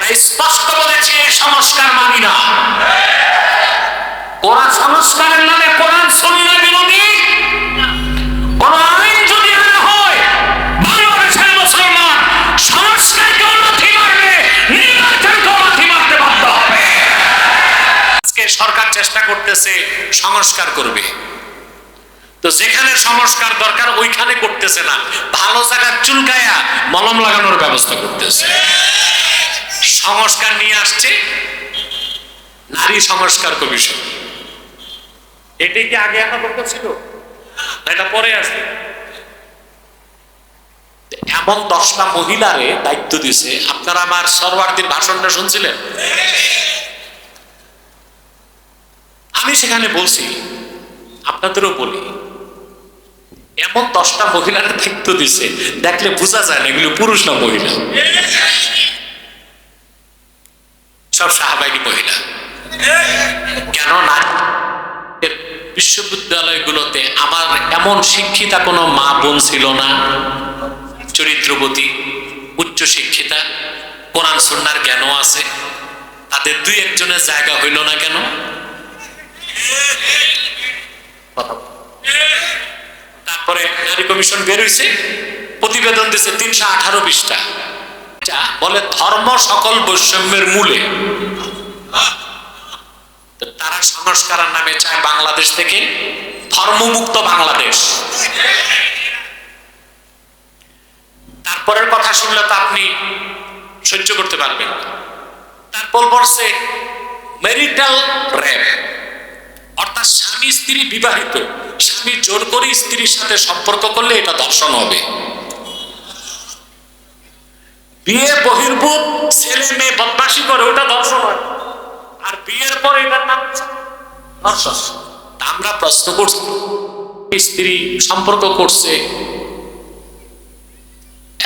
আমরা স্পষ্ট বলেছি সংস্কার মানি না। ওরা সংস্কারের নামে কোরআন সুন্নাহ বিরোধী কোন আইন যদি আনা হয়, বাংলাদেশের মুসলমান সংস্কারকে লাথি মারবে, নির্বাচনকে লাথি মারতে বাধ্য হবে। আজকে সরকার চেষ্টা করতেছে সংস্কার করবে, তো যেখানে সংস্কার দরকার ওইখানে করতেছে না, ভালো জায়গার চুলকায়া মলম লাগানোর ব্যবস্থা করতেছে। সংস্কার নিয়ে আসছে নারী সংস্কার কমিশন। এটাই কি আগে আনা দরকার ছিল? এটা পরে আসবে। এমন 10টা মহিলারে দায়িত্ব দিছে। আপনারা আমার সরওয়ার্দীর ভাষণটা শুনছিলেন? আমি সেখানে বলছি, আপনাদেরও বলি, এমন 10টা মহিলার দায়িত্ব দিছে, দেখলে বোঝা যায় না এগুলো পুরুষ না মহিলা। সব সাহাবাইনি মহিলা। কেন না? বিশ্ববিদ্যালয়গুলোতে আমার এমন শিক্ষিতা কোনো মা বোন ছিল না, চরিত্রবতী, উচ্চ শিক্ষিতা, কোরআন সুন্নাহর জ্ঞানও আছে, তাদের 2-1 জনের জায়গা হইল না কেন? তারপরে নারী কমিশন বের হইছে, প্রতিবেদন দিছে 318 পৃষ্ঠা, বলে ধর্ম সকল বৈষম্যের মূলে। তারা সংস্কারের নামে চায় বাংলাদেশ থেকে ধর্মমুক্ত বাংলাদেশ। তারপরের কথা শুনলে তো আপনি সহ্য করতে পারবেন। তারপর বলছে ম্যারিটাল রেপ, অর্থাৎ স্বামী স্ত্রী বিবাহিত, স্বামী জোর করে স্ত্রীর সাথে সম্পর্ক করলে এটা ধর্ষণ হবে। বিয়ে বহির্ভূত ছেলে মেয়ে বদমাশি করে ওটা ধর্ষণ হয়, আর বিয়ের পরে এটার নাম ধর্ষণ। আমরা প্রশ্ন করছি, স্ত্রী সম্পর্ক করছে,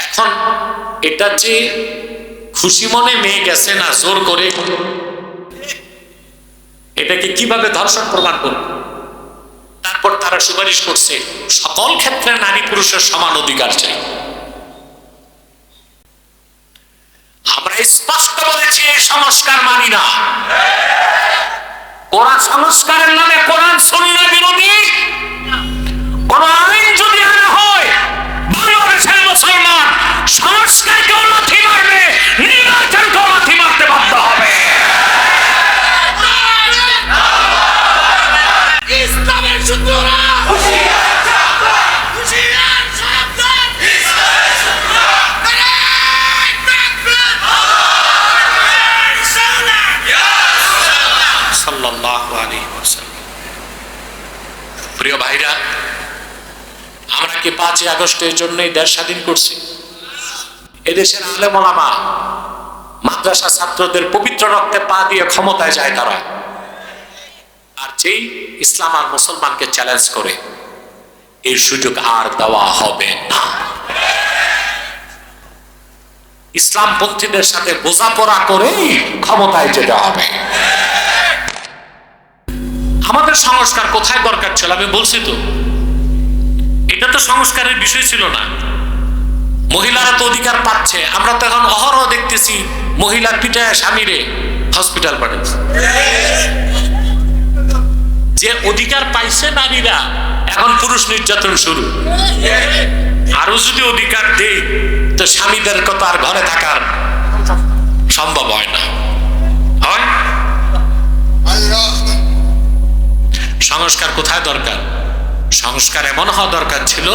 এখন এটা যে খুশি মনে মেয়ে গেছে না জোর করে, এটাকে কিভাবে ধর্ষণ প্রমাণ করবে? তারপর তারা সুপারিশ করছে সকল ক্ষেত্রে নারী পুরুষের সমান অধিকার চাই। আমরা স্পষ্ট বলেছি সংস্কার মানি না। ওরা সংস্কারের নামে কোরআন সুন্নাহ বিরোধী কোন আইন যদি আনা হয়, বাংলাদেশের মুসলমান সংস্কারকে লাথি মারবে, নির্বাচনকে লাথি মারতে বাধ্য হবে। ইসলামের শত্রুরা সাল্লাল্লাহু আলাইহি ওয়াসাল্লাম। প্রিয় ভাইরা, আমরা কি 5ই আগস্টের জন্যই দেশ স্বাধীন করছি? এদেশের আলেম ওলামা মাদ্রাসা ছাত্রদের পবিত্র রক্তে পা দিয়ে ক্ষমতায় যায় তারা, আর যেই ইসলাম আর মুসলমানকে চ্যালেঞ্জ করে, এই সুযোগ আর দেওয়া হবে না। ইসলামপন্থীদের সাথে বোঝাপড়া করেই ক্ষমতায় যেতে হবে। আমাদের সংস্কার কোথায় দরকার ছিল? আমি বলছি তো, এটা তো সংস্কারের বিষয় ছিল না। মহিলারা তো অধিকার পাচ্ছে, আমরা তো এখন অহরহ দেখতেছি মহিলার পিঠায় স্বামীরে হসপিটাল পাঠাচ্ছে। যে অধিকার পাইছে নারীরা, এখন পুরুষ নির্যাতন শুরু। আরো যদি অধিকার দেই তো স্বামীদের কত আর ঘরে থাকার সম্ভব হয় না। হয় সংস্কার কোথায় দরকার? সংস্কার এমন হওয়া দরকার ছিল,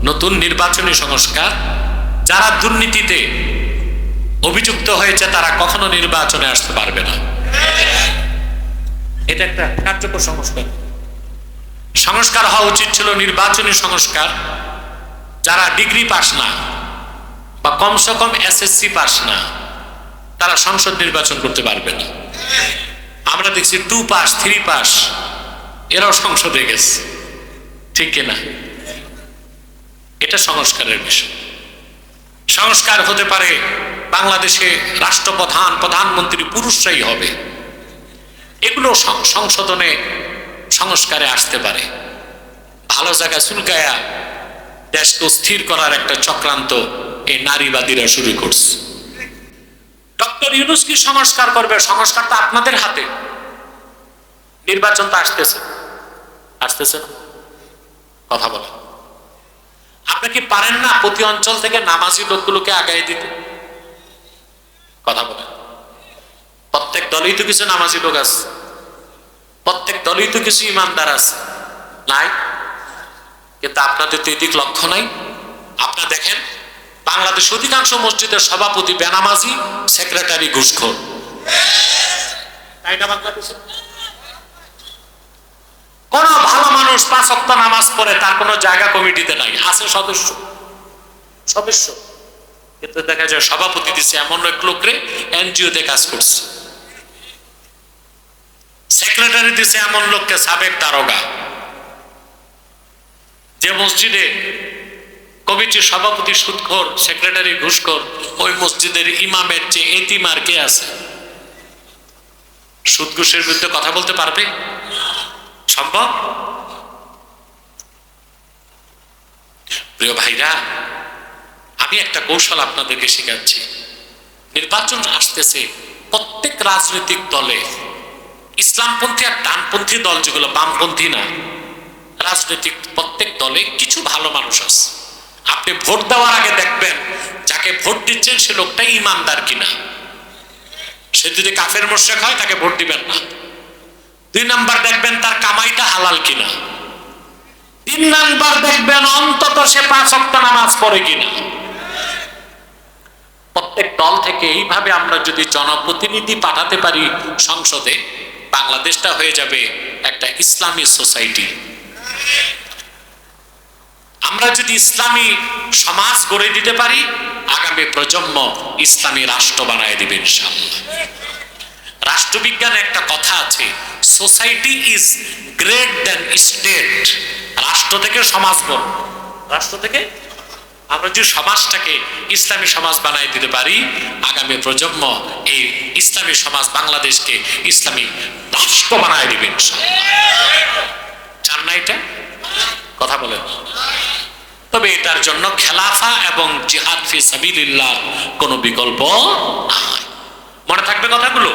নতুন নির্বাচনী সংস্কার, যারা দুর্নীতিতে অভিযুক্ত হয়েছে তারা কখনো নির্বাচনে আসতে পারবে না। এটা একটা কার্যকর সংস্কার। সংস্কার হওয়া উচিত ছিল নির্বাচনী সংস্কার, যারা ডিগ্রি পাস না বা কমসে কম SSC পাস না, তারা সংসদ নির্বাচন করতে পারবে না। আমরা দেখছি 2 পাস 3 পাস এরাও সংসদে গেছে, ঠিক কিনা? এটা সংস্কারের বিষয়। সংস্কার হতে পারে বাংলাদেশে রাষ্ট্রপ্রধান, প্রধানমন্ত্রী পুরুষরাই হবে। এগুলো সংশোধনে সংস্কারে আসতে পারে। ভালো জায়গায় চুলকায়া দেশকে স্থির করার একটা চক্রান্ত এই নারীবাদীরা শুরু করছে। ডক্টর ডক্টর ইউনূস কি সংস্কার করবে? সংস্কার তো আপনাদের হাতে। নির্বাচন তো আসতেছে, আসতেছে না? কথা বলে আপনি কি পারেন না প্রতি অঞ্চল থেকে নামাজি লোকগুলোকে আগায় দিতে? কথা বলে প্রত্যেক দলেই তো কিছু নামাজি লোক আছে, প্রত্যেক দলেই তো কিছু ইমানদার আছে, নাই? কিন্তু আপনাদের তো এদিক লক্ষ্য নাই। আপনারা দেখেন বাংলাদেশ অধিকাংশ মসজিদের সভাপতি বেনামাজি, সেক্রেটারি ঘুষখোর। তাই না? বাংলাদেশে কোন ভালো মানুষ 5 ওয়াক্ত নামাজ পড়ে তার কোনো জায়গা কমিটিতে নাই, আছে সদস্য সদস্য, কিন্তু দেখা যায় সভাপতি দিচ্ছে এমন এক লোকরে এনজিওতে কাজ করছে, সেক্রেটারি দিচ্ছে এমন লোককে সাবেক দারোগা। যে মসজিদে কমিটির সভাপতি সুদখোর, সেক্রেটারি ঘুষখোর, ওই মসজিদের ইমামের চেয়ে এতিম আর কে আছে? সুদ ঘুষের বিরুদ্ধে কথা বলতে পারবে? সম্ভব? প্রিয় ভাইরা, আমি একটা কৌশল আপনাদেরকে শেখাচ্ছি। নির্বাচন আসতেছে, প্রত্যেক রাজনৈতিক দলে ইসলামপন্থী আর ডানপন্থী দল যেগুলো, বামপন্থী না, রাজনৈতিক প্রত্যেক দলে কিছু ভালো মানুষ আছে। আপনি ভোট দেওয়ার আগে দেখবেন যাকে ভোট দিচ্ছেন সে লোকটা ইমানদার কিনা। সে যদি কাফের মোশরিক হয় তাকে ভোট দিবেন না। 2 নাম্বার দেখবেন তার কামাইটা হালাল কিনা। 3 নাম্বার দেখবেন অন্তত সে 5 ওয়াক্ত নামাজ পড়ে কিনা। প্রত্যেক দল থেকে এইভাবে আমরা যদি জনপ্রতিনিধি পাঠাতে পারি সংসদে, বাংলাদেশটা হয়ে যাবে একটা ইসলামী সোসাইটি। আমরা যদি ইসলামী সমাজ গড়ে দিতে পারি, আগামী প্রজন্ম ইসলামী রাষ্ট্র বানায় দিবে ইনশাআল্লাহ। রাষ্ট্রবিজ্ঞানে একটা কথা আছে, society is great than state. রাষ্ট্র থেকে সমাজ বড়। রাষ্ট্র থেকে আমরা যদি সমাজটাকে ইসলামী সমাজ বানাই দিতে পারি, আগামী প্রজন্ম এই ইসলামী সমাজ বাংলাদেশকে ইসলামী রাষ্ট্র বানায় দিবে ইনশাআল্লাহ। চান না এটা? কথা বলেন। তবে এটার জন্য খেলাফা এবং জিহাদ ফি সাবিলিল্লাহ কোনো বিকল্প নাই। মনে থাকবে কথাগুলো?